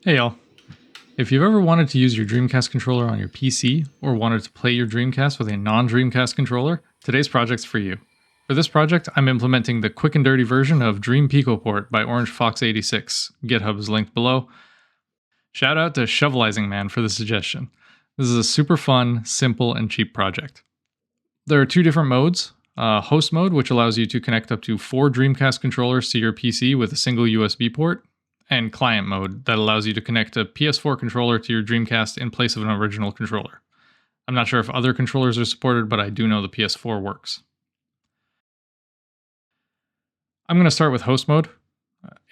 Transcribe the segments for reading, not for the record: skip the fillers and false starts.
Hey y'all. If you've ever wanted to use your Dreamcast controller on your PC, or wanted to play your Dreamcast with a non-Dreamcast controller, today's project's for you. For this project, I'm implementing the quick and dirty version of DreamPicoPort by OrangeFox86. GitHub is linked below. Shout out to Shovelizing Man for the suggestion. This is a super fun, simple, and cheap project. There are two different modes. Host mode, which allows you to connect up to 4 Dreamcast controllers to your PC with a single USB port, and client mode that allows you to connect a PS4 controller to your Dreamcast in place of an original controller. I'm not sure if other controllers are supported, but I do know the PS4 works. I'm going to start with host mode,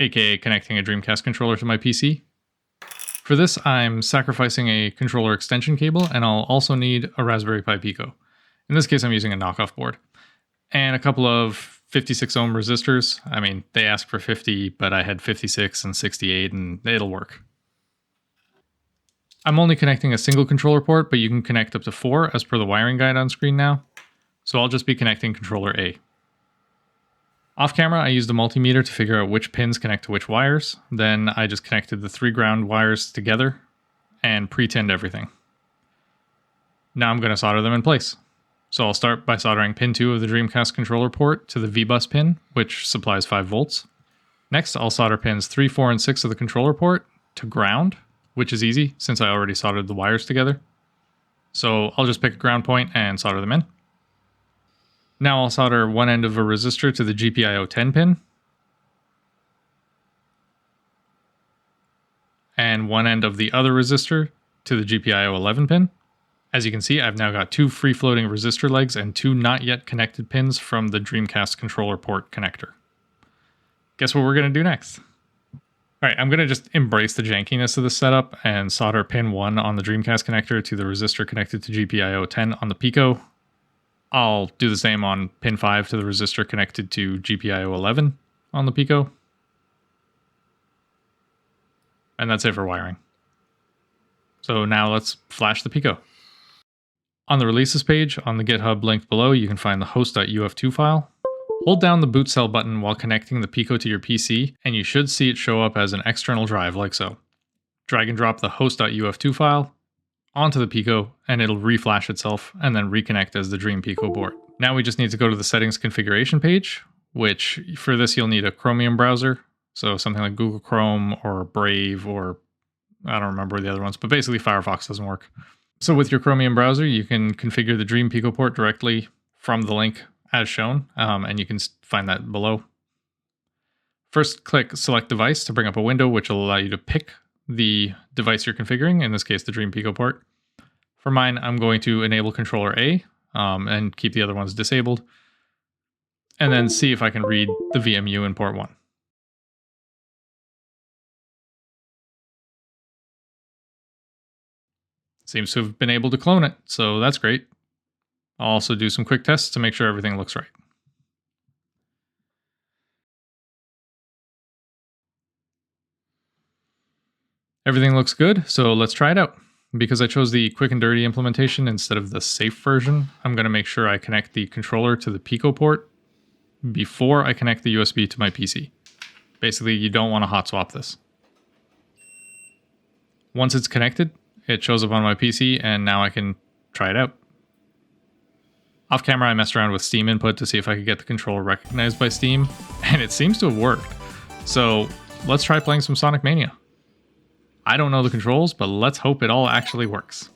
aka connecting a Dreamcast controller to my PC. For this, I'm sacrificing a controller extension cable, and I'll also need a Raspberry Pi Pico. In this case, I'm using a knockoff board. And a couple of 56 ohm resistors. I mean, they asked for 50, but I had 56 and 68, and it'll work. I'm only connecting a single controller port, but you can connect up to 4 as per the wiring guide on screen now. So I'll just be connecting controller A. Off camera, I used a multimeter to figure out which pins connect to which wires. Then I just connected the 3 ground wires together and pre-tinned everything. Now I'm going to solder them in place. So I'll start by soldering pin 2 of the Dreamcast controller port to the V-bus pin, which supplies 5 volts. Next, I'll solder pins 3, 4, and 6 of the controller port to ground, which is easy since I already soldered the wires together. So I'll just pick a ground point and solder them in. Now I'll solder one end of a resistor to the GPIO 10 pin, and one end of the other resistor to the GPIO 11 pin. As you can see, I've now got 2 free-floating resistor legs and 2 not yet connected pins from the Dreamcast controller port connector. Guess what we're going to do next? Alright, I'm going to just embrace the jankiness of this setup and solder pin 1 on the Dreamcast connector to the resistor connected to GPIO 10 on the Pico. I'll do the same on pin 5 to the resistor connected to GPIO 11 on the Pico. And that's it for wiring. So now let's flash the Pico. On the releases page on the GitHub linked below, you can find the host.uf2 file. Hold down the boot cell button while connecting the Pico to your PC, and you should see it show up as an external drive like so. Drag and drop the host.uf2 file onto the Pico, and it'll reflash itself and then reconnect as the DreamPicoPort. Now we just need to go to the settings configuration page, which for this you'll need a Chromium browser, so something like Google Chrome or Brave, or I don't remember the other ones, but basically Firefox doesn't work. So with your Chromium browser, you can configure the DreamPicoPort directly from the link as shown, and you can find that below. First, click Select Device to bring up a window, which will allow you to pick the device you're configuring, in this case, the DreamPicoPort. For mine, I'm going to enable controller A and keep the other ones disabled, and then see if I can read the VMU in port 1. Seems to have been able to clone it, so that's great. I'll also do some quick tests to make sure everything looks right. Everything looks good, so let's try it out. Because I chose the quick and dirty implementation instead of the safe version, I'm going to make sure I connect the controller to the Pico port before I connect the USB to my PC. Basically, you don't want to hot swap this. Once it's connected, it shows up on my PC, and now I can try it out. Off camera, I messed around with Steam input to see if I could get the controller recognized by Steam, and it seems to have worked. So let's try playing some Sonic Mania. I don't know the controls, but let's hope it all actually works.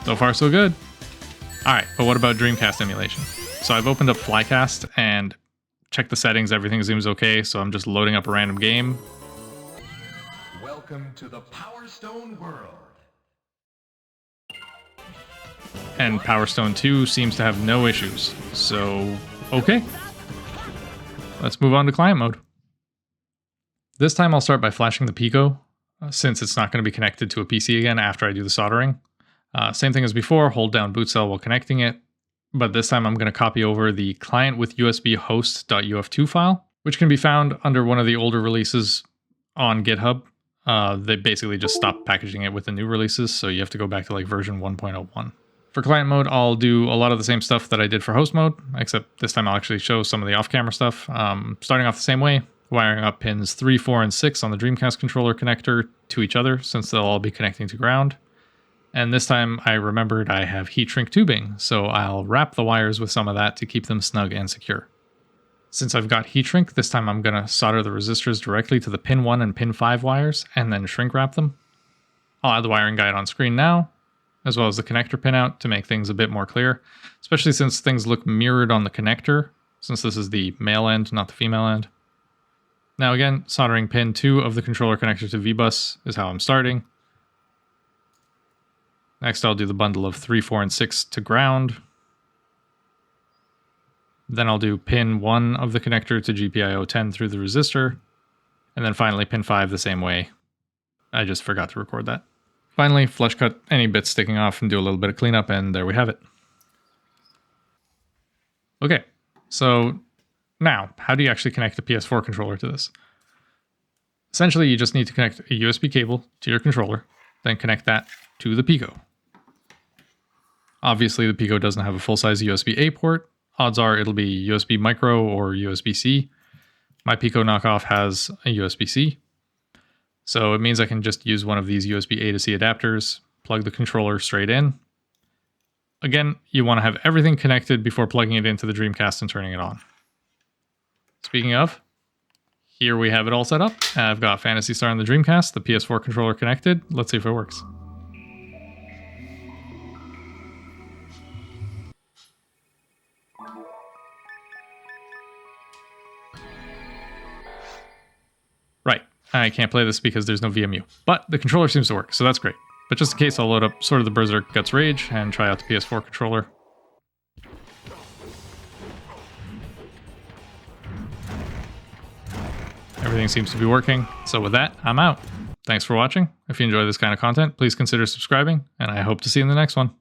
So far, so good. Alright, but what about Dreamcast emulation? So I've opened up Flycast and checked the settings, everything seems okay, so I'm just loading up a random game. Welcome to the Power Stone world. And Power Stone 2 seems to have no issues, so okay. Let's move on to client mode. This time I'll start by flashing the Pico, since it's not going to be connected to a PC again after I do the soldering. Same thing as before, hold down boot cell while connecting it, but this time I'm going to copy over the client with USB host.uf2 file, which can be found under one of the older releases on GitHub. They basically just stopped packaging it with the new releases, so you have to go back to like version 1.01. For client mode, I'll do a lot of the same stuff that I did for host mode, except this time I'll actually show some of the off-camera stuff. Starting off the same way, wiring up pins 3, 4, and 6 on the Dreamcast controller connector to each other, since they'll all be connecting to ground. And this time I remembered I have heat shrink tubing, so I'll wrap the wires with some of that to keep them snug and secure. Since I've got heat shrink, this time I'm going to solder the resistors directly to the pin 1 and pin 5 wires, and then shrink wrap them. I'll add the wiring guide on screen now, as well as the connector pinout to make things a bit more clear, especially since things look mirrored on the connector, since this is the male end, not the female end. Now again, soldering pin 2 of the controller connector to VBus is how I'm starting. Next, I'll do the bundle of 3, 4, and 6 to ground. Then I'll do pin 1 of the connector to GPIO 10 through the resistor. And then finally pin 5 the same way. I just forgot to record that. Finally, flush cut any bits sticking off and do a little bit of cleanup, and there we have it. Okay, so now, how do you actually connect a PS4 controller to this? Essentially, you just need to connect a USB cable to your controller, then connect that to the Pico. Obviously, the Pico doesn't have a full-size USB-A port. Odds are it'll be USB micro or USB-C. My Pico knockoff has a USB-C. So it means I can just use one of these USB-A to C adapters, plug the controller straight in. Again, you want to have everything connected before plugging it into the Dreamcast and turning it on. Speaking of, here we have it all set up. I've got Phantasy Star on the Dreamcast, the PS4 controller connected. Let's see if it works. Right, I can't play this because there's no VMU, but the controller seems to work, so that's great. But just in case, I'll load up Sword of the Berserk Guts Rage and try out the PS4 controller. Everything seems to be working, so with that, I'm out. Thanks for watching. If you enjoy this kind of content, please consider subscribing, and I hope to see you in the next one.